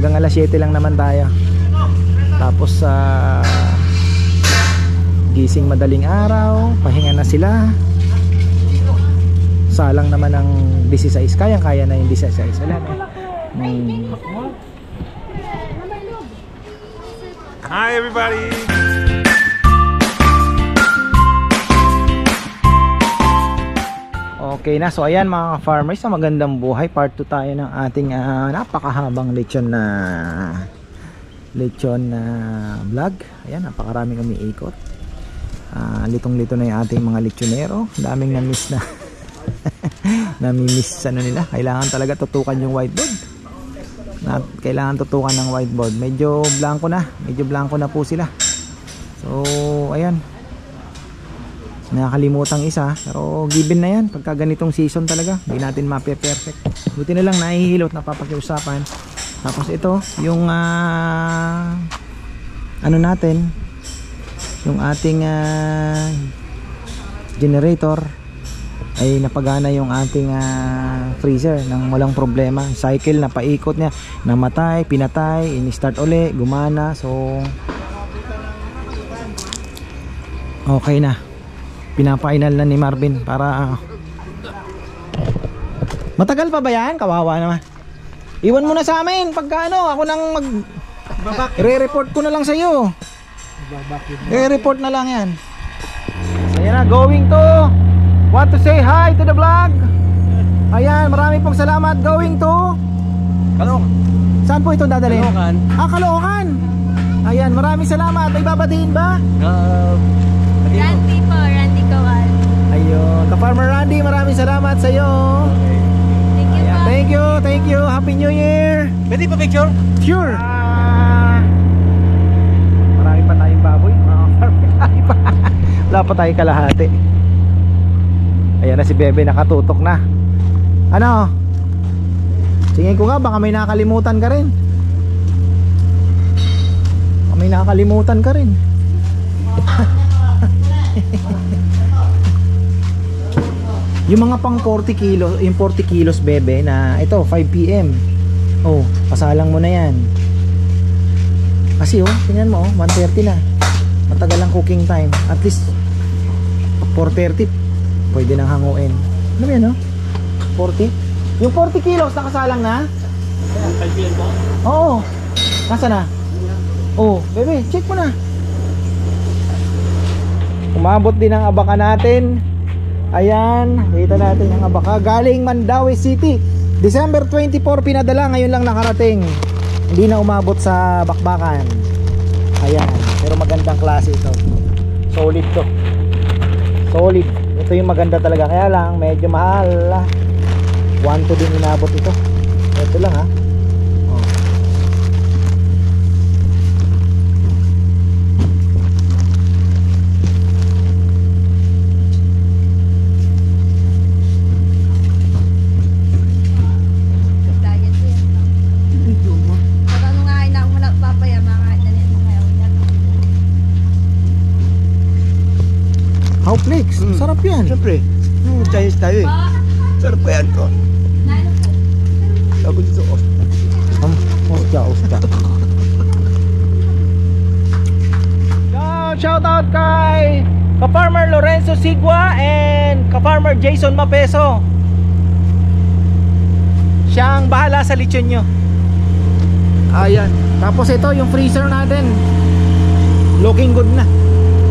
Hanggang alas 7 lang naman tayo. Tapos gising madaling araw, pahinga na sila. Salang naman ng 16. Kaya na yung 16. Wala na. Hi everybody! Okay na, so ayan mga farmers, sa magandang buhay, part 2 tayo ng ating napakahabang lechon na vlog. Ayan, napakaraming kami ikot. Litong-lito na yung ating mga lechonero. Daming na-miss na nami-miss nila. Kailangan talaga tutukan yung whiteboard. Kailangan tutukan ng whiteboard. Medyo blanco na po sila. So ayan, nakakalimutang isa, pero given na yan pagka ganitong season talaga. Hindi natin mape-perfect. Buti na lang nahihilot, napapakiusapan. Tapos ito yung ano natin, yung ating generator ay napagana yung ating freezer nang walang problema. Cycle na paikot niya, namatay, pinatay, ini-start uli, gumana. So okay na, pinapainal na ni Marvin para matagal pa ba yan? Kawawa naman. Iwan mo na sa amin pagka ako nang re-report ko na lang sa iyo. Re-report na lang yan. Ayan na, going to want to say hi to the vlog. Ayan, marami pong salamat. Going to Caloocan. Saan po ito dadalhin? Caloocan. Caloocan. Ayan, maraming salamat. May babatiin ba? Randy po, Randy Kawal. Ayun, ka-Farmer Randy, maraming salamat sa iyo. Okay. Thank you. Ayan, po. Thank you. Happy New Year. Pwede pa picture? Sure. Marami pa tayong baboy. Wala pa tayong kalahati. Ayan na si Bebe, nakatutok na. Ano? Tingin ko nga, baka may nakalimutan ka rin. Yung mga pang 40 kilos, yung 40 kilos Bebe na ito 5 PM. Oh, pasalang mo na yan. Kasi tingnan mo 1:30 na. Matagal ang cooking time. At least 4:30 pwede nang hanguin. Ano yan 40? Yung 40 kilos nakasalang na? 5 PM po? Oo. Nasa na? Oh, Bebe, check mo na. Umabot din ang abaka natin. Ayan, kita natin ang abaka galing Mandaue City. December 24 pinadala, ngayon lang nakarating. Hindi na umabot sa bakbakan. Ayan, pero magandang klase ito. Solid to. Solid. Ito yung maganda talaga, kaya lang medyo mahal. 1-2 din inabot ito. Ito lang Flakes, sarap yan. Siyempre, Chinese tayo sarap pa yan ko. Sabi dito, Oscar. Shout out kay ka-Farmer Lorenzo Sigua and ka-Farmer Jason Mapeso. Siya ang bahala sa lechon nyo. Ayan. Tapos ito yung freezer natin, looking good na.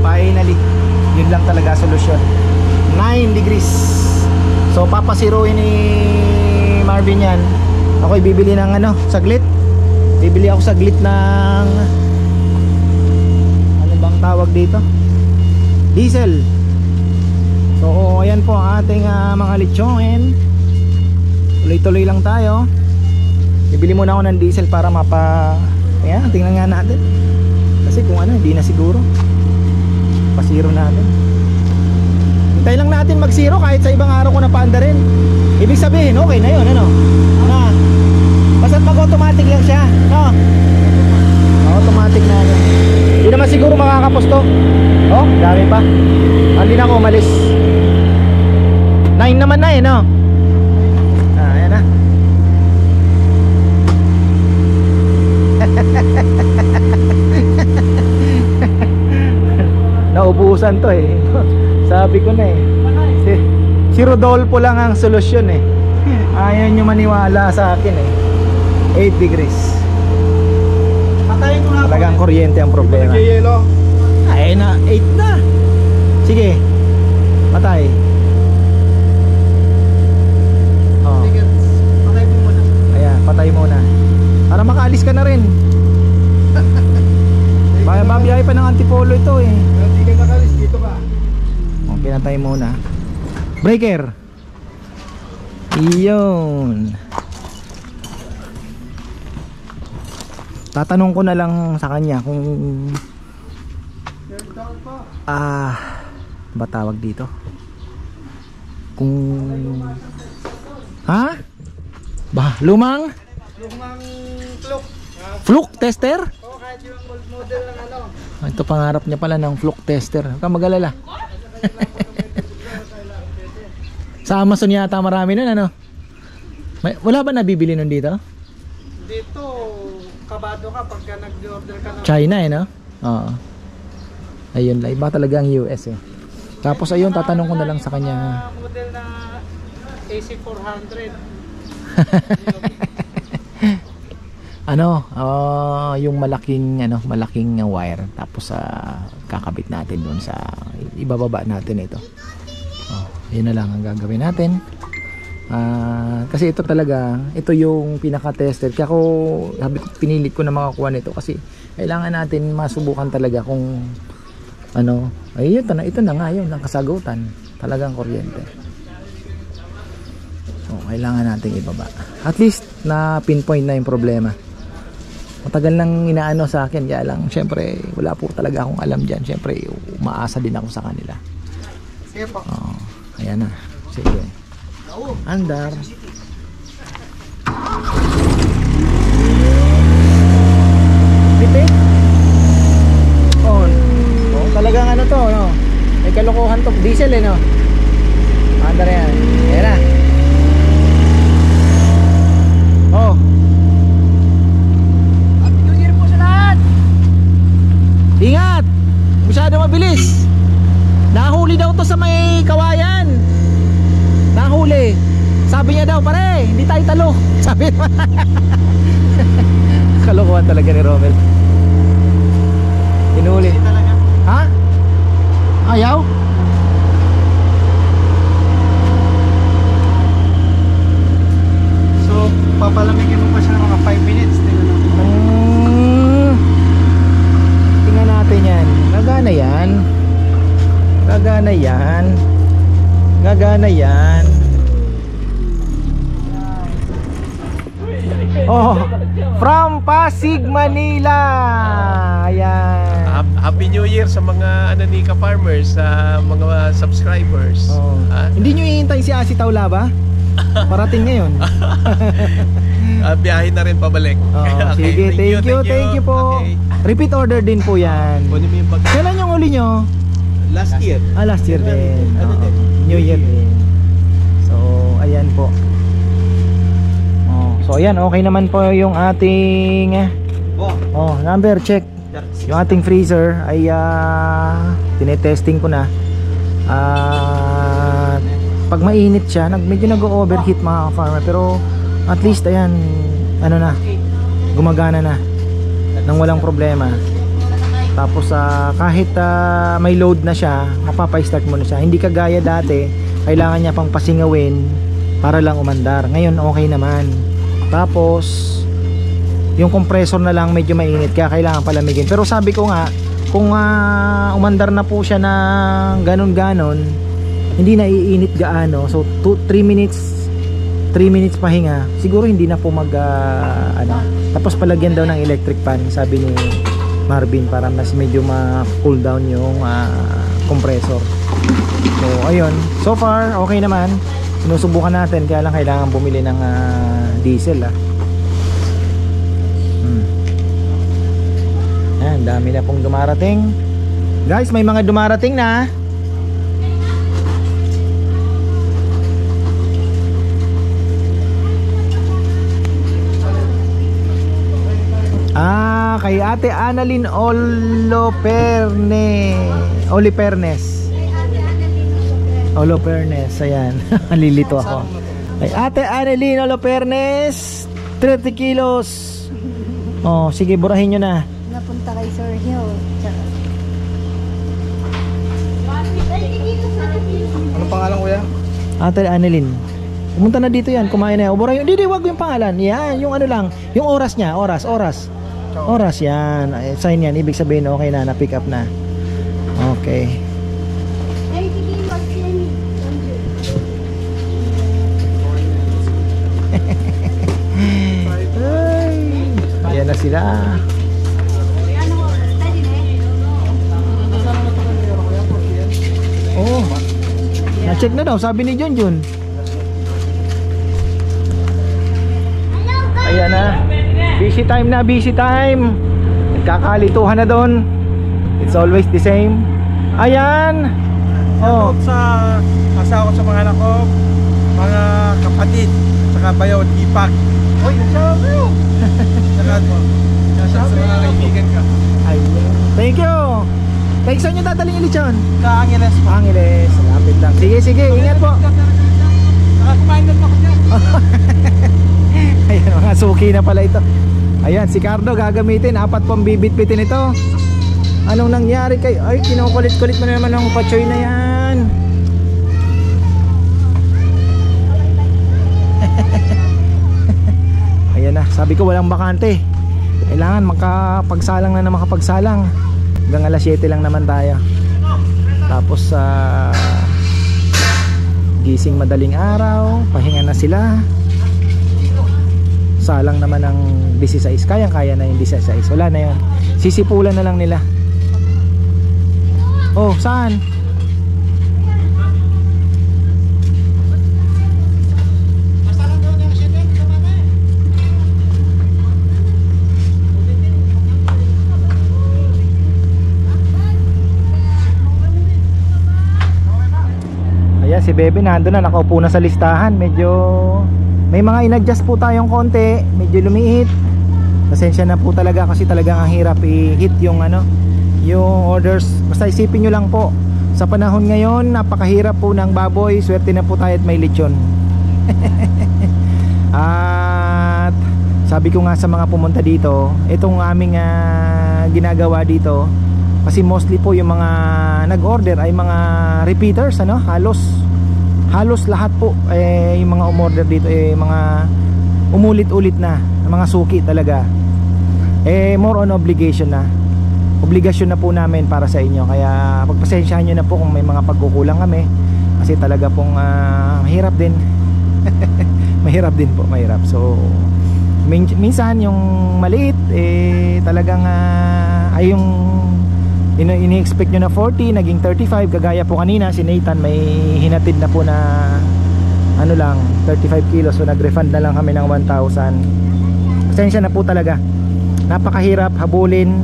Finally, yun lang talaga solusyon. 9 degrees. So papasiruin ni Marvin yan. Ako'y bibili ng saglit. Bibili ako saglit ng ano bang tawag dito? Diesel. So ayan po ang ating mga lechon. Tuloy-tuloy lang tayo. Bibili muna ako ng diesel para ayan, tingnan nga natin. Kasi kung hindi na siguro pasiro natin. Hintay lang natin mag-zero kahit sa ibang araw ko na paanda rin. Ibig sabihin, okay na yun, basta't mag-automatic lang siya, automatic na Hindi naman siguro makakapos to. Dami pa. Hindi na ako umalis. 9 naman na ayan na. utusan to eh. Sabi ko na eh. Si Rodolfo lang ang solusyon eh. Ayaw nyo maniwala sa akin eh. 8 degrees. Patayin ko nga. Talagang kuryente ang problema. Yelo. Ay na, 8 na. Sige. Patay. Oh. Patay mo muna. Ayan, patay muna. Para makaalis ka na rin. Babiyahe pa ng Antipolo ito eh. Hindi ka nakalis, dito ka. Okay na tayo muna. Breaker. Iyon. Tatanong ko na lang sa kanya kung ba tawag dito? Kung lumang Fluke. fluke tester? Oo, kahit yung old model ng ano. Ito pangarap niya pala ng fluke tester. Huwag kang mag-alala. Sa Amazon yata marami nun ano? Wala ba nabibili nun dito? Dito, kabado ka pagka nag-order ka ng China eh no? Oo. Ayun, iba talaga ang US eh. Tapos ayun, tatanong ko na lang sa kanya. model na AC400. Yung malaking wire. Tapos kakabit natin doon sa ibababa natin ito. Yun na lang ang gagawin natin. Kasi ito talaga, ito yung pinaka-tester. Kaya pinilit ko na makakuha nito kasi kailangan natin masubukan talaga kung ito na nga yun, ang kasagutan. Talagang kuryente. So, kailangan nating ibaba. At least na pinpoint na yung problema. Matagal nang inaano sa akin, kaya lang syempre wala po talaga akong alam dyan. Syempre umaasa din ako sa kanila. Sige po. Ayan na. Sige. Andar. Pipi. On. Talagang to, no? May kalokohan to. Diesel eh, no? Andar yan. Ayan na. Happy New Year po sa lahat! Ingat! Masyado mabilis. Nahuli daw to sa may kawayan. Nahuli. Sabi niya daw, pare, hindi tayo talo. Sabi niya. Kalokohan talaga ni Romel. Hinuli. Ha? Ayaw? So, papalamigin mo pa siya ng mga 5 minutes. Tingnan natin yan. Gagana yan. Gagana yan. Gagana yan. From Pasig, Manila. Ayan. Happy New Year sa mga Ananika farmers, sa mga subscribers. Hindi nyo ihintay si Asi Taula ba? Parating ngayon. Biyahe na rin pabalik. Okay, Sige, thank you po. Okay. Repeat order din po yan. Kunin mo yung bag. Kailan yung uli nyo? Last year. Last year din. Ano din? New Year din. So, ayan po. So, ayan, okay naman po yung ating number check. Yung ating freezer ay tinetesting ko na. Pag mainit siya, medyo nag-overheat mga farmer, pero at least ayan, gumagana na nang walang problema. Tapos kahit may load na siya, mapapa-start mo na siya. Hindi kagaya dati, kailangan niya pang pasingawin para lang umandar. Ngayon okay naman. Tapos yung compressor na lang medyo mainit, kaya kailangan palamigin. Pero sabi ko nga, kung umandar na po siya ng ganon-ganon, hindi na iinit gaano. So 3 minutes pahinga, siguro hindi na po tapos palagyan daw ng electric fan, sabi ni Marvin, para mas medyo ma-cool down yung compressor. So ayun, so far okay naman. Sinusubukan natin, kaya lang kailangan bumili ng diesel Ayan, dami na pong dumarating. Guys, may mga dumarating na. kay Ate Annalyn Olopernes, ayan. Nalilito ako. Kay Ate Annalyn Olopernes, 30 kilos. Oh, sige, burahin nyo na. Napunta kay Sir Hill. Ano pangalan kuya? Ate Annalyn. Pumunta na dito yan, kumain na yan. Ubura yun. Hindi, wag yung pangalan. Yan, yung ano lang. Yung oras niya, oras. Oras yan. Ay, sign yan. Ibig sabihin, okay na, na-pick up na. Okay. Ay, ayan na sila. Oh, na-check na daw, sabi ni Junjun. Ayan na. Busy time. Nagkakalituhan na doon. It's always the same. Ayan. Oh. Sa asawa ko sa mga anak ko, mga kapatid, saka bayaw, ipak. Uy, nasabi yun. Saka sa mga kaibigan ka. Ayan. Thank you. Thanks, saan nyo dadaling yung lechon? Kaangiles po. Angeles. Lapit lang. Sige, ingat po. Nakakumain na ako dyan. Ayan, mga suki na pala ito. Ayan, si Cardo gagamitin. 4 pang bibit-bitin ito. Anong nangyari kay... Ay, kinukulit-kulit mo na naman ng patsoy na yan. Ayan na, sabi ko walang bakante. Kailangan makapagsalang na makapagsalang. Hanggang alas 7 lang naman tayo. Tapos gising madaling araw, pahinga na sila. Salang naman ng 16. Kaya na yung 16. Wala na yun. Sisipulan na lang nila. Oh, saan? Ayan, si Bebe nandun na, nakaupo na sa listahan. Medyo may mga in-adjust po tayong konti, medyo lumiit. Pasensya na po talaga kasi talagang ang hirap i-hit yung yung orders. Basta isipin nyo lang po, sa panahon ngayon napakahirap po ng baboy. Swerte na po tayo at may lechon. At sabi ko nga sa mga pumunta dito, itong aming ginagawa dito, kasi mostly po yung mga nag-order ay mga repeaters, halos lahat po yung mga umorder dito mga umulit-ulit na mga suki talaga. More on obligation na. Obligasyon na po namin para sa inyo. Kaya pagpasensyahan nyo na po kung may mga pagkukulang kami. Kasi talaga pong mahirap din. Mahirap din po, mahirap. So minsan yung maliit talagang ay yung ini-expect nyo na 40, naging 35. Kagaya po kanina si Nathan, may hinatid na po na 35 kilos. So nag-refund na lang kami ng 1,000. Pasensya na po talaga. Napakahirap habulin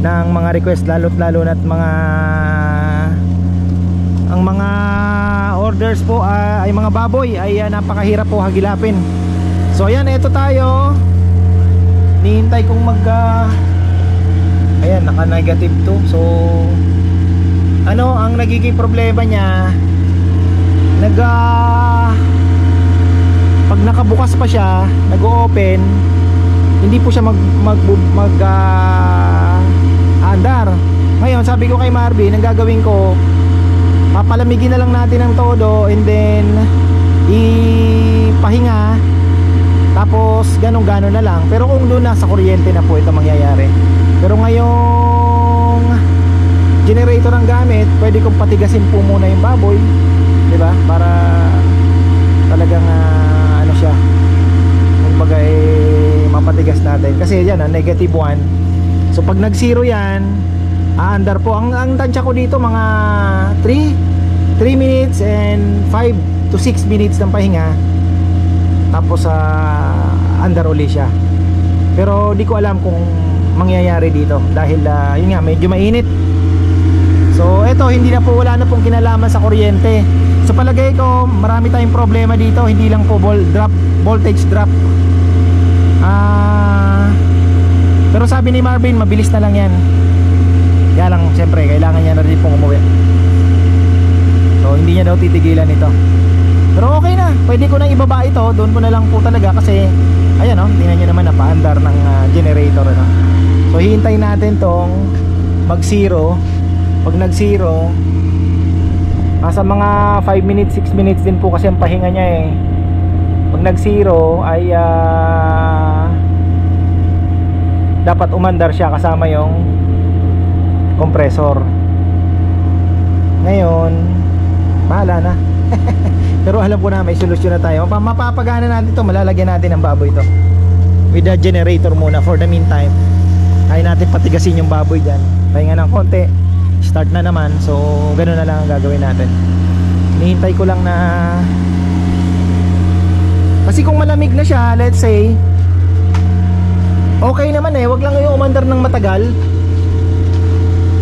ng mga request, lalo na't ang mga orders po ay mga baboy ay napakahirap po hagilapin. So ayan, eto tayo. Nihintay kong ayan, naka-negative to. So ang nagiging problema niya, pag nakabukas pa siya, nag-o-open, hindi po siya andar. Ngayon sabi ko kay Marvin, ang gagawin ko, papalamigin na lang natin ng todo and then ipahinga, tapos ganun na lang. Pero kung doon nasa kuryente na po ito mangyayari. Pero ngayong generator ang gamit, pwede kong patigasin po muna yung baboy, diba? Para talagang siya, kumbaga mapatigas natin. Kasi yan negative 1. So pag nag-zero yan, aandar po. Ang tansya ko dito mga 3 minutes and 5 to 6 minutes ng pahinga. Tapos andar uli siya. Pero di ko alam kung mangyayari dito dahil yun nga, medyo mainit. So eto, wala na pong kinalaman sa kuryente. Sa palagay ko, marami tayong problema dito. Hindi lang po voltage drop. Pero sabi ni Marvin, mabilis na lang yan. Kaya lang, siyempre, kailangan niya na rin pong umuwi. So, hindi niya daw titigilan ito. Pero okay na, pwede ko nang ibaba ito. Doon ko na lang po talaga kasi, ayan o, tingnan nyo naman, napaandar ng generator. Ano? So, hihintayin natin tong mag-zero. Pag nag-zero, nasa mga 5 minutes, 6 minutes din po kasi ang pahinga niya eh. Pag nag-zero ay dapat umandar siya kasama yung compressor. Ngayon, bahala na. Pero alam ko na may solusyon na tayo. Mapapagana natin to, malalagyan natin ng baboy to with the generator muna for the meantime. Kaya natin patigasin yung baboy dyan. Pahinga ng konti, start na naman. So ganoon na lang ang gagawin natin. Hinihintay ko lang na, kasi kung malamig na siya, let's say, okay naman eh. Wag lang yung umandar ng matagal.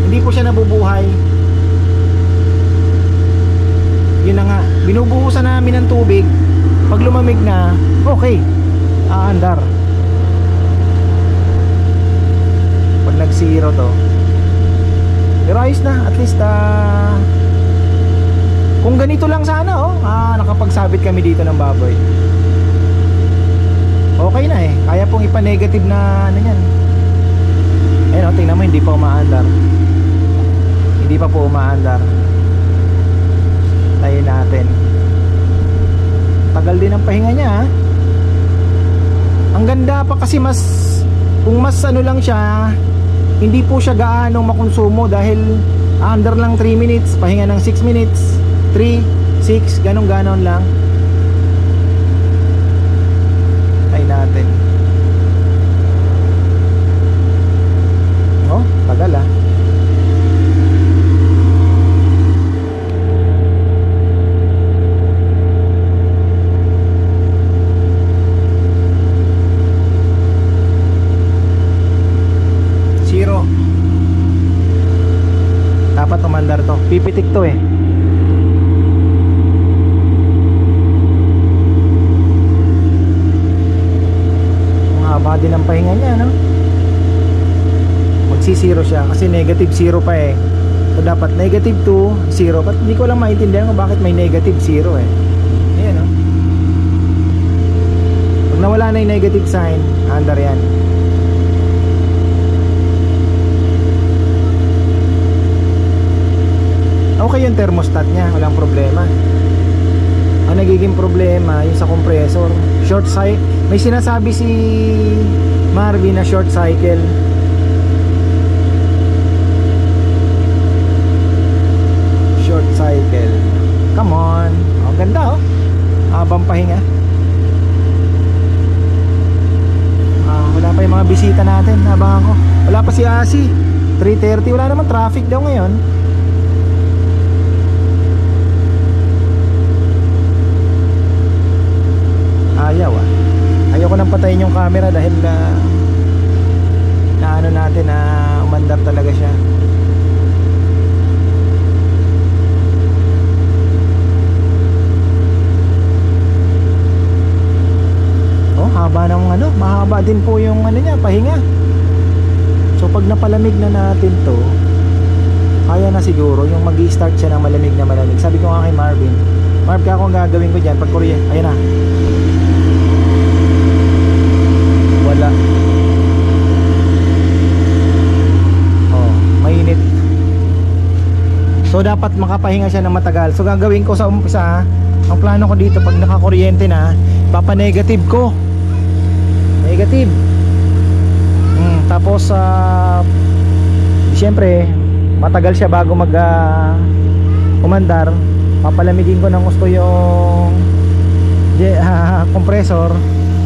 Hindi po siya nabubuhay. Yun na nga, binubuhusan namin ng tubig. Pag lumamig na, okay, aandar. Pag nag-zero to, pero ayos na, at least kung ganito lang sana nakapagsabit kami dito ng baboy. Okay na eh, kaya pong ipa-negative na ano yan. Ayun o, tingnan mo, hindi pa umaandar. Hindi pa po umaandar. Tayo natin. Tagal din ang pahinga niya ha? Ang ganda pa kasi kung mas ano lang siya, hindi po siya gaano makonsumo dahil under lang 3 minutes, pahinga ng 6 minutes, 3, 6, ganon lang. Tayo natin. Oh, tagal ah. Dapat umandar to, pipitik to eh. Ang haba din ang pahinga niya, no? Magsisiro siya kasi negative 0 pa eh. So dapat negative 2, 0. But hindi ko lang maintindihan kung bakit may negative 0 eh. Ayan no? Pag nawala na yung negative sign, andar yan. Okay yung thermostat niya, walang problema. Ang nagiging problema yung sa compressor, short cycle. May sinasabi si Marvin na short cycle. Short cycle. Come on. Ang ganda oh. Habang pahinga. Wala pa yung mga bisita natin. Habang ako. Wala pa si Asi. 3:30. Wala naman traffic daw ngayon. Ayaw ayoko nang patayin yung camera dahil na ano natin na umandar talaga siya. Oh, haba ng mahaba din po yung niya, pahinga. So pag napalamig na natin to, kaya na siguro yung mag-i-start siya ng malamig na malamig. Sabi ko nga kay Marvin, Marv, kaya kung gagawin ko dyan pag kuryente, ayun na, wala. Oh, mainit. So dapat makapahinga siya ng matagal. So gagawin ko sa umpisa, ang plano ko dito pag nakakuryente na, papa-negative ko. Negative. Tapos siyempre matagal siya bago mag umandar. Papalamigin ko ng gusto yung compressor.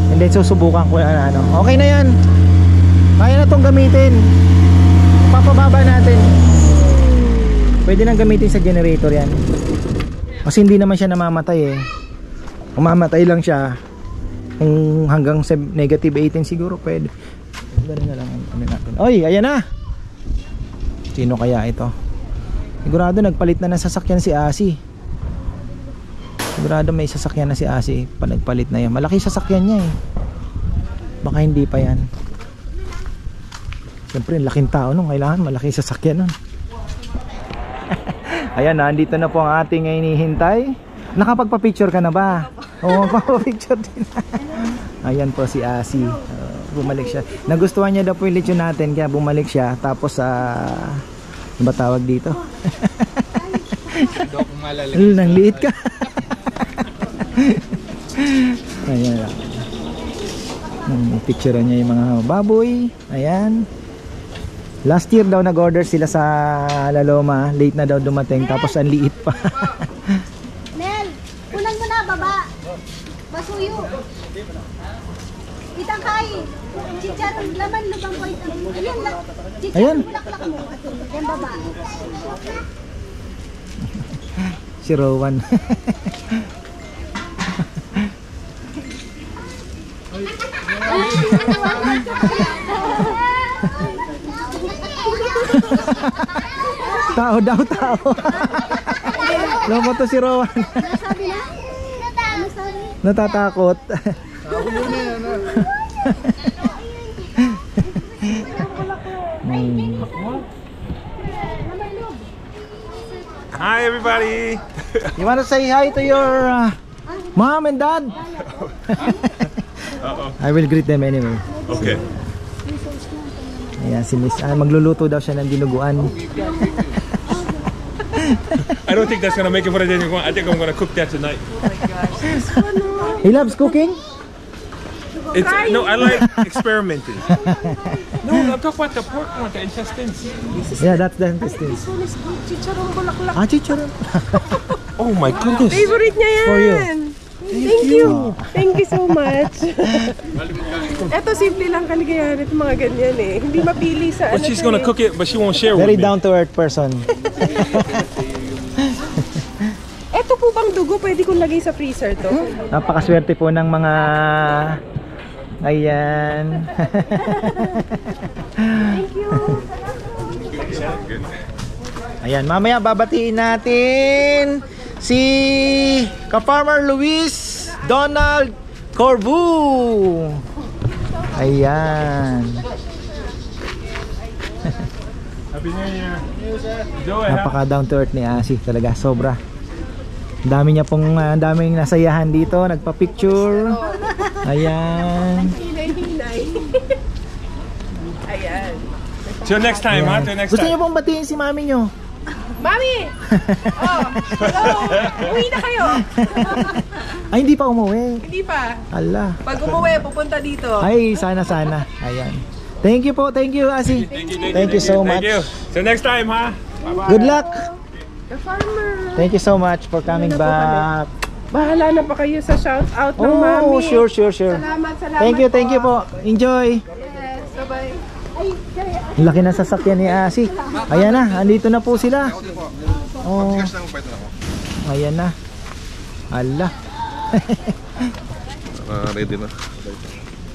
And then susubukan ko na okay na yan, kaya na tong gamitin. Papababa natin. Pwede nang gamitin sa generator yan. Kasi hindi naman siya namamatay eh. Umamatay lang siya kung hanggang negative 18 siguro pwede. Ganun na lang natin. Oy, ayan na. Sino kaya ito? Sigurado nagpalit na ng sasakyan si Asi. Sigurado may sasakyan na si Asi. Nagpalit na yan. Malaki sasakyan niya eh. Baka hindi pa yan. Siyempre, laking tao nung kailangan malaking sasakyan nun. Ayan, nandito na po ang ating hinihintay. Nakapagpa-picture ka na ba? Oo, magpapapicture din. Ayan po si Asi. Bumalik siya. Nagustuhan niya daw po yung lechon natin, kaya bumalik siya. Tapos, ano ba tawag dito? Nang liit ka. Ayan. Picture niya yung mga baboy. Ayan. Last year daw nag-order sila sa La Loma. Late na daw dumating. Tapos ang liit pa. Nel, unan mo na, baba. Basuyo. Itangkay. Chicharon, laman, lubang ko. Ayan lang. Ayan. Chicharon, bulaklak mo. Ayan, baba. Si Rowan. Tao daw, tao. Loko to si Rowan. Sabi na? Ano sabi? Natatakot. Hi everybody. You want to say hi to your mom and dad? I will greet them anyway. Okay. Ayan, si Miss magluluto daw siya ng dinuguan. I don't think that's gonna make it for the dinner. I think I'm gonna cook that tonight. He loves cooking? It's no, I like experimenting. No, I'm talking about the pork one, the intestines. Yeah, that's the intestines. Chicharon bulaklak. Ah, chicharon. Oh my goodness. Favorite niya yan. For you. Thank you. Thank you so much. Eto, simple lang kaligayahan itong mga ganyan eh. Hindi mapili sa But she's gonna cook it, but she won't share Very with me. down to earth person. Eto po bang dugo? Pwede kong lagay sa freezer to? Napakaswerte po ng mga... Ayan. Thank you. Ayan, mamaya babatiin natin si Ka-Farmer Luis Donald Corbu. Ayan. Happy New Year. Enjoy, ha? Napaka down to earth ni Asi talaga, sobra. Ang dami niya pong daming nasayahan dito, nagpa-picture. Ayan. Hinay-hinay. Ayan. Till next time, ha? Till next Gusto niyo time. pong batiin si mami niyo? Mami! Oh, hello! Uwi na kayo! Ay, hindi pa umuwi. Hindi pa. Ala. Pag umuwi, pupunta dito. Ay, sana. Ayan. Thank you po, thank you Asi. Thank you so much. Thank you. Till next time, ha? Bye-bye. Good luck. Ka-Farmer! Thank you so much for coming back. Bahala na pa kayo sa shout out ng mami. Oh, sure. Salamat. Thank you po. Enjoy. Yes, bye-bye. Ang laki ng sasakyan ni Asi. Ayan na, andito na po sila. Oh. Ayan na. Ala. Ready na.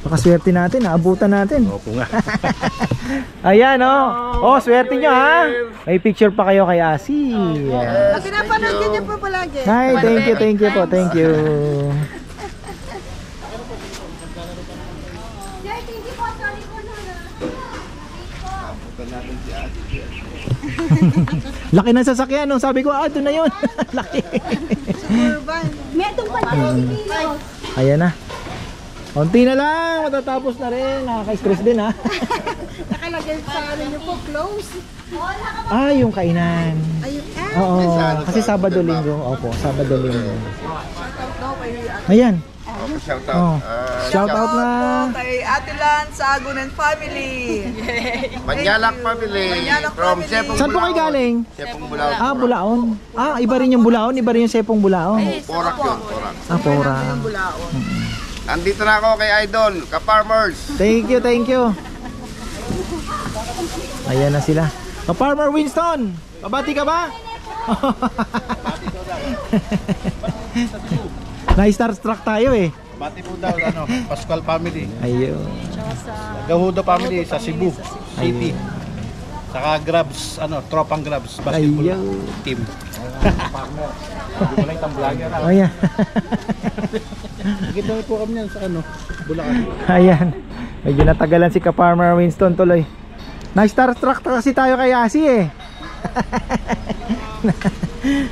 Pakaswerte natin, naabutan natin. Opo nga. Ayan oh. Oh, swerte nyo ha. May picture pa kayo kay Asi. Yes. Pinapanood niyo po palagi. Hi, thank you po. Thank you. Laki ng sasakyan, no? Sabi ko, doon na yun. Laki. May itong panalo. Ayan na. Konti na lang, matatapos na rin. Nakaka-stress din ha. Nakalagay sa ano niyo po, close. Yung kainan. Oo, kasi Sabado-Linggo. Opo, Sabado-Linggo. Ayan. Shout Oh. Shout out na. Kay Ate Lan sa Agunan family. Manyalak family. Manyalak From family. Sepong Saan po kayo galing? Sepong Bulaon. Bulaon. Iba rin yung Bulaon, iba rin yung Sepong Bulaon. Porak yun, porak. Porang. Andito na ako kay Idol, Ka-Farmers. Thank you. Ayan na sila. Ka-Farmer Winston, babati ka ba? Na-starstruck tayo eh. Bati po daw, Pascual family. Ayun. Gahudo family sa Cebu City. Ayun. Saka Grabs, tropang Grabs, basketball Ayun. team. Ayan. Nakita po kami yan sa Bulacan. Ayan. Medyo natagalan si Ka-Farmer Winston tuloy. Na-starstruck kasi tayo kay Asi eh.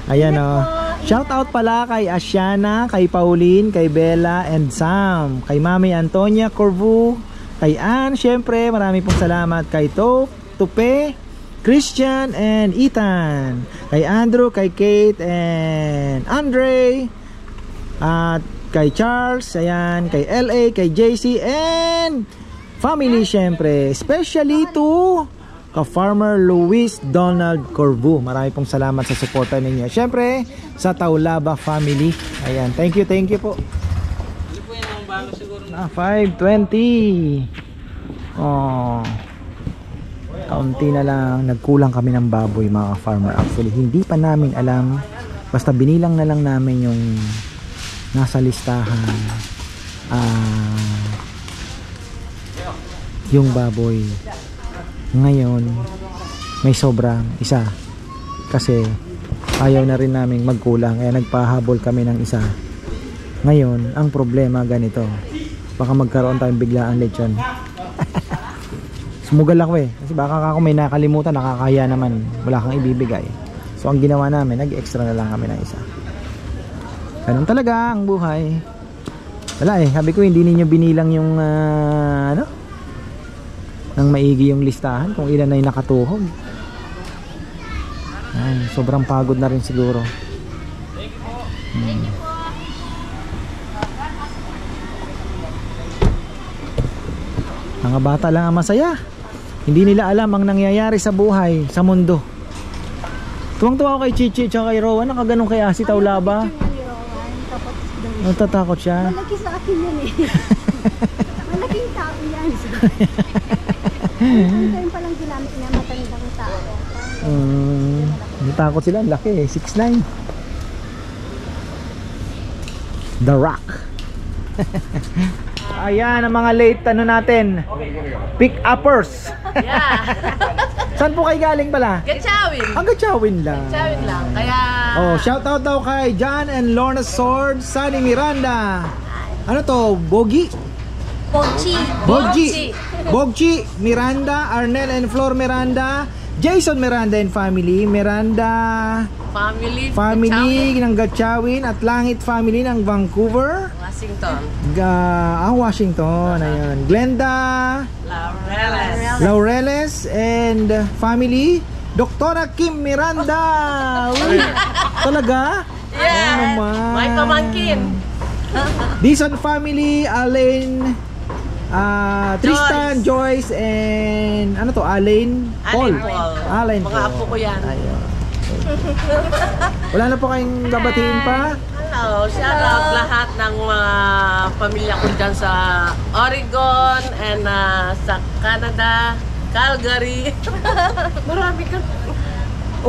Ayan o. Shout out pala kay Asiana, kay Pauline, kay Bella and Sam, kay Mami Antonia Corvu, kay Ann, syempre marami pong salamat, kay Tupe, Christian and Ethan, kay Andrew, kay Kate and Andre, at kay Charles, ayan, kay LA, kay JC and family syempre, especially to Ka-Farmer Luis Donald Corvu. Marami pong salamat sa suporta ninyo. Syempre sa Taulaba family. Ayan, thank you po. 520. Oh. Kaunti na lang, nagkulang kami ng baboy mga farmer. Actually, hindi pa namin alam. Basta binilang na lang namin yung nasa listahan. Yung baboy. Ngayon, may sobrang isa. Kasi ayaw na rin naming magkulang. Kaya nagpahabol kami ng isa. Ngayon, ang problema ganito. Baka magkaroon tayong biglaang lechon. Sumugal ako eh. Kasi baka ako may nakalimutan, nakakaya naman. Wala kang ibibigay. So ang ginawa namin, nag-extra na lang kami ng isa. Ganun talaga ang buhay. Wala eh. Sabi ko hindi ninyo binilang yung nang maigi yung listahan kung ilan ay nakatuhog. Ay, sobrang pagod na rin siguro. Mga bata lang ang masaya. Hindi nila alam ang nangyayari sa buhay, sa mundo. Tuwang-tuwa ako kay Chichi at kay Rowan. Nakaganong kay Asi Taulaba. Natatakot siya. Malaki sa akin yan eh. Malaking tao yan. Ang time palang ginamit niya, matandang tao. Natakot sila, laki eh, 6'9". The Rock. Ayan ang mga late natin, pick-uppers. Yeah. Saan po kayo galing pala? Gatchawin. Ang Gatchawin lang. Gatchawin lang, kaya... Oh, shout out daw kay John and Lorna Sword, Sunny Miranda. Ano to, Bogi? Bogchi, Miranda, Arnel and Flor Miranda, Jason Miranda and family, Miranda family ng Gatchawin at Langit family ng Vancouver, Washington. Washington, ayun. Glenda Laureles and family, Doktora Kim Miranda. Uy, talaga? Yeah, my pamangkin. Dison family, Alain, Tristan, Joyce, and ano to, Alain Paul. Alain Mga Paul. apo ko yan. Ayun. Wala na po kayong babatiin pa? Hello, shout out lahat ng mga pamilya ko dyan sa Oregon and sa Canada, Calgary. Marami ka.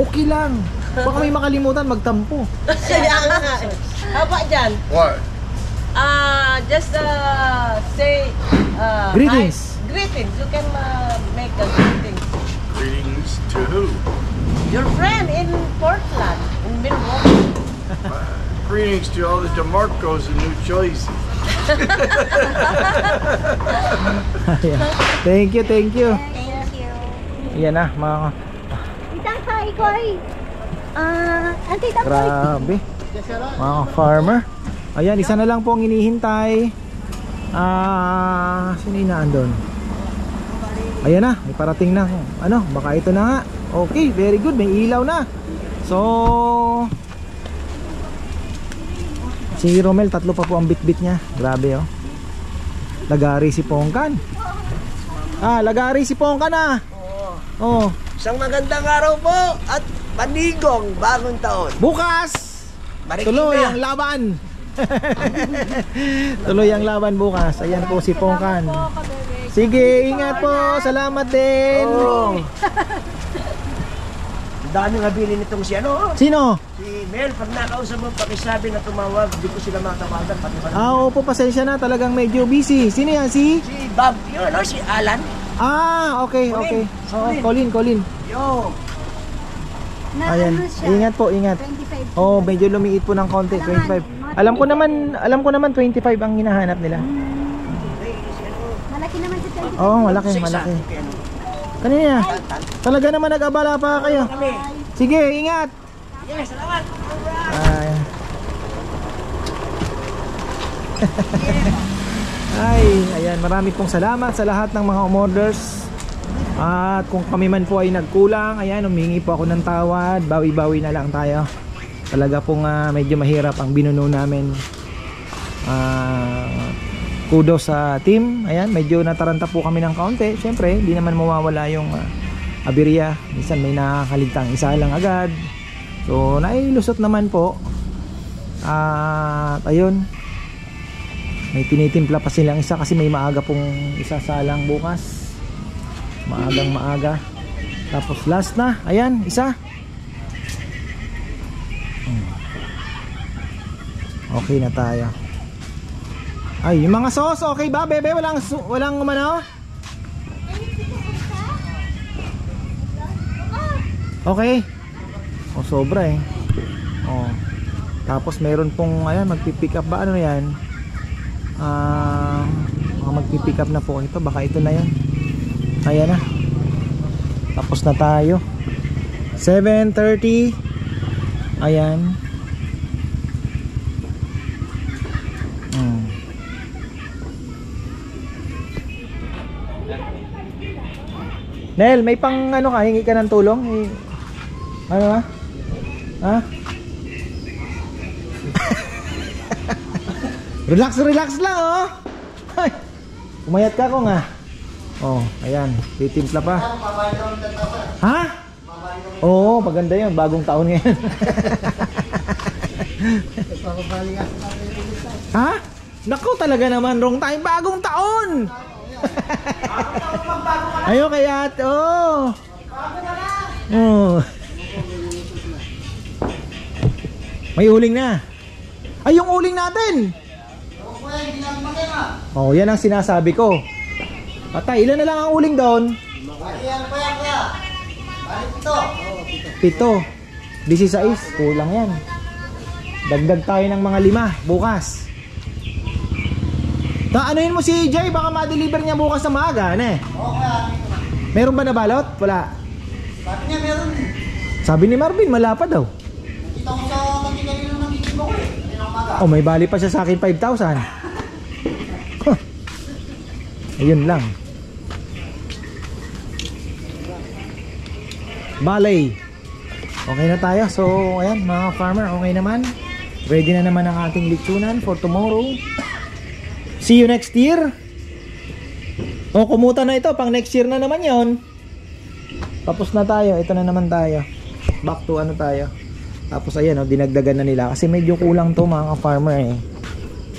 Okay lang. Baka may makalimutan, magtampo. How about dyan? What? Just say Greetings. hi. Greetings. You can make a greetings. Greetings to who? Your friend in Portland, in Milwaukee. Greetings to all the DeMarcos in New Jersey. Thank you. Thank you. Yan na, mga Itang kai ko ay. Antitang ko. grabe. Mga farmer. Ayan, isa na lang po ang hinihintay. Sino inaan doon? Ayan na, may parating na. Ano, baka ito na nga. Okay, very good, may ilaw na. So si Romel, 3 pa po ang bit-bit niya. Grabe oh. Lagari si Pongkan. Lagari si Pongkan ah. Oh. Isang magandang araw po at panigong bagong taon. Bukas tuloy ang laban. Tuloy ang laban bukas. Ayan po si Pongkan. Sige, ingat po. Salamat din. Dami nga bilhin nitong si ano? Sino? Si Mel, pag nakausap mo, pakisabi na tumawag, di ko sila matawagan. Pati Opo, pasensya na. Talagang medyo busy. Sino yan? Si Bob, yun ano, si Alan. Okay. Oo, Colin. Yo. Ayan. Ingat po, ingat. 25. Oh, medyo lumiit po ng konti, 25. Alam ko naman 25 ang hinahanap nila. Malaki naman sa 25. Oo, malaki. Kanina. Talaga naman nag-abala pa kayo. Sige, ingat. Yes, salamat. Ay. Ay, ayan, marami pong salamat sa lahat ng mga umorders. At kung kami man po ay nagkulang, ayan, humingi po ako ng tawad. Bawi-bawi na lang tayo. Talaga pong medyo mahirap ang binuno namin. Kudos sa team. Ayan, medyo nataranta po kami ng kaunti. Siyempre, hindi naman mawawala yung aberya. Minsan may nakakaligtang isa lang agad. So, nailusot naman po. At ayun, may tinitimpla pa silang isa kasi may maaga pong isasalang bukas. Maagang maaga. Tapos last na, ayan, isa. Okay na tayo. Ay, yung mga sauce, okay ba, bebe? Walang umano? Okay. O, sobra eh. O. Tapos meron pong, ayan, magpipick up ba? Ano yan? Mga magpipick up na po ito. Baka ito na yan. Ayan na. Tapos na tayo. 7:30. Ayan. Nel, may pang ano ka? Hingi ka ng tulong? Ano ha? Ha? Relax lang oh. Ay, umayat ka ko nga. Oh, ayan, titimpla pa. Ha? Oo, maganda yun, bagong taon ngayon. Ha? Naku, talaga naman, wrong time, bagong taon. Ayo kaya, oh. Oh. May uling na. Ay, yung uling natin. Oh, yan ang sinasabi ko. Patay, ilan na lang ang uling doon? 7. 16, kulang yan. Dagdag tayo ng mga 5 bukas. Anuhin mo si Jay, baka ma-deliver niya bukas sa maaga, ano eh? Meron ba na balot? Wala. Sabi niya meron eh. Sabi ni Marvin, malapa daw. Kita ko sa kanina ng ikibo ko eh. Oh, may bali pa siya sa akin 5,000. Ayun lang. Balay. Okay na tayo. So, ayan mga farmer, okay naman. Ready na naman ang ating litsunan for tomorrow. See you next year. O, kumuta na ito. Pang next year na naman yon. Tapos na tayo. Ito na naman tayo. Back to ano tayo. Tapos ayan, dinagdagan na nila. Kasi medyo kulang to mga farmer eh.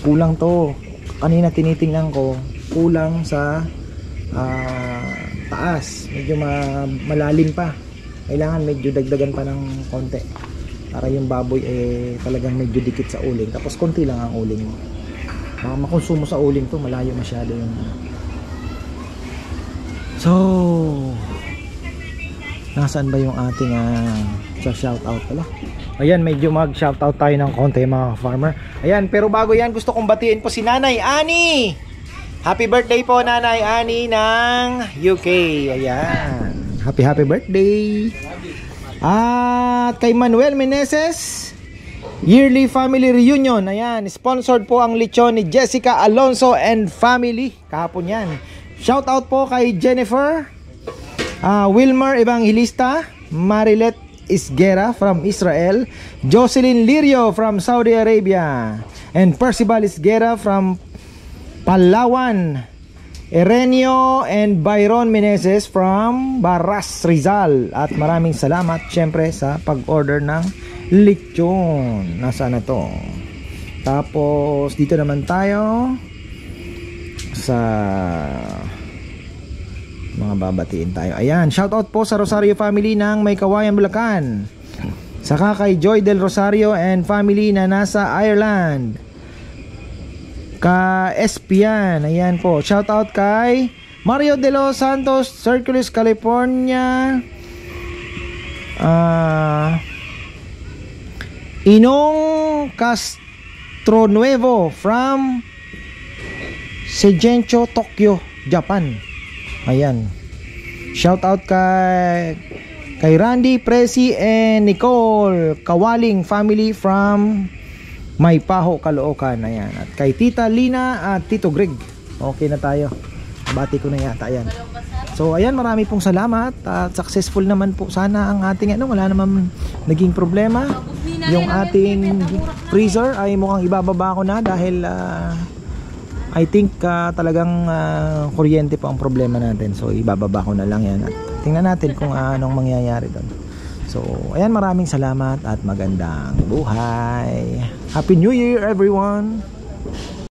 Kulang to. Kanina tinitingnan ko. Kulang sa taas. Medyo malalim pa. Kailangan medyo dagdagan pa ng konti. Para yung baboy eh talagang medyo dikit sa uling. Tapos konti lang ang uling mo. Makonsumo sa uling to, malayo masyado yung. So, nasaan ba yung ating sa shoutout pala? Ayan, medyo mag-shoutout tayo ng konti mga farmer. Ayan, pero bago yan, gusto kong batiin po si Nanay Ani. Happy birthday po Nanay Ani ng UK. Ayan, happy birthday. At kay Manuel Meneses, yearly family reunion. Ayan, sponsored po ang lechon ni Jessica Alonso and family. Kahapon yan. Shout out po kay Jennifer, Wilmer Evangelista, Marilet Isguera from Israel, Jocelyn Lirio from Saudi Arabia, and Percival Isguera from Palawan, Erenio and Byron Meneses from Baras, Rizal. At maraming salamat syempre sa pag-order ng lechon. Nasaan na to? Tapos dito naman tayo sa mga babatiin tayo. Ayan, shoutout po sa Rosario family ng May Kawayan, Bulacan. Saka kay Joy Del Rosario and family na nasa Ireland. Ka Espian, ayan po. Shoutout kay Mario de los Santos, Circulus, California. Inong Castronuevo from Seigencho, Tokyo, Japan. Ayan. Shout out kay Randy, Presi, and Nicole Kawaling family from Maypaho, Caloocan. Ayan. At kay Tita Lina at Tito Greg. Okay na tayo. Bati ko na yata yan. So ayan, marami pong salamat at successful naman po sana ang ating wala naman naging problema. Yung ating freezer ay mukhang ibababa ko na dahil I think talagang kuryente po ang problema natin. So ibababa ko na lang yan at tingnan natin kung anong mangyayari doon. So ayan, maraming salamat at magandang buhay. Happy New Year everyone.